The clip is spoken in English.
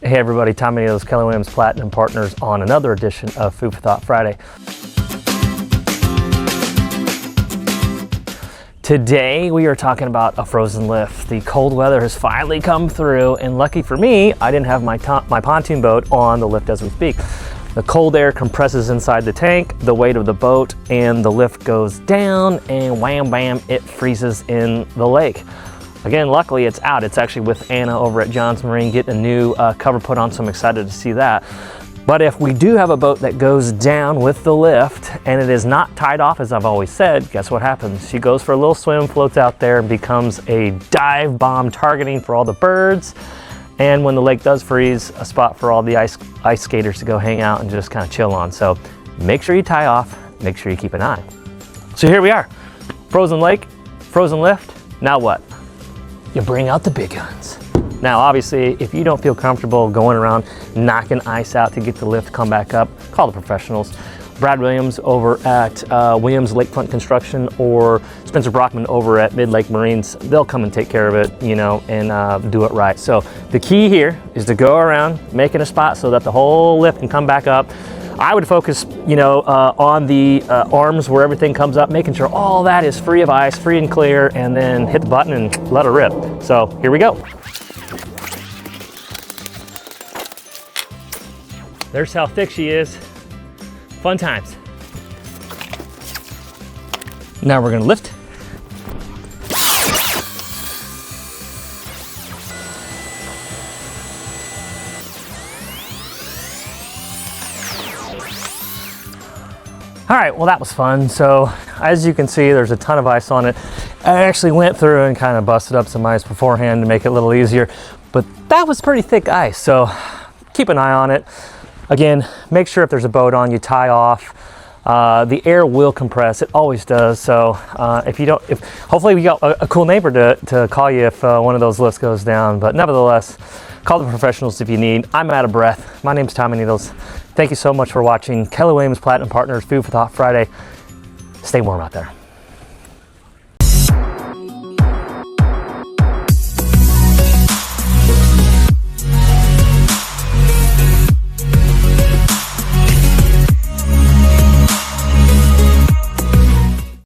Hey everybody, Tommy Needles, Keller Williams Platinum Partners on another edition of Food for Thought Friday. Today we are talking about a frozen lift. The cold weather has finally come through, and lucky for me, I didn't have my pontoon boat on the lift as we speak. The cold air compresses inside the tank, the weight of the boat, and the lift goes down, and wham bam, it freezes in the lake. Again, luckily it's out. It's actually with Anna over at John's Marine getting a new cover put on, so I'm excited to see that. But if we do have a boat that goes down with the lift and it is not tied off, as I've always said, guess what happens? She goes for a little swim, floats out there, and becomes a dive bomb targeting for all the birds. And when the lake does freeze, a spot for all the ice skaters to go hang out and just kind of chill on. So make sure you tie off, make sure you keep an eye. So here we are, frozen lake, frozen lift. Now what? You bring out the big guns. Now, obviously, if you don't feel comfortable going around knocking ice out to get the lift come back up, call the professionals. Brad Williams over at Williams Lakefront Construction or Spencer Brockman over at Mid-Lake Marines, they'll come and take care of it, you know, and do it right. So the key here is to go around, making a spot so that the whole lift can come back up. I would focus, you know, on the arms where everything comes up, making sure all that is free of ice, free and clear, and then hit the button and let her rip. So here we go. There's how thick she is. Fun times. Now we're gonna lift. All right, well that was fun. So as you can see, there's a ton of ice on it. I actually went through and kind of busted up some ice beforehand to make it a little easier, but that was pretty thick ice, so keep an eye on it. Again, make sure if there's a boat on, you tie off. The air will compress, it always does. So hopefully we got a cool neighbor to call you if one of those lifts goes down, but nevertheless, call the professionals if you need. I'm out of breath. My name's Tommy Needles. Thank you so much for watching Keller Williams Platinum Partners Food for Thought Friday. Stay warm out there.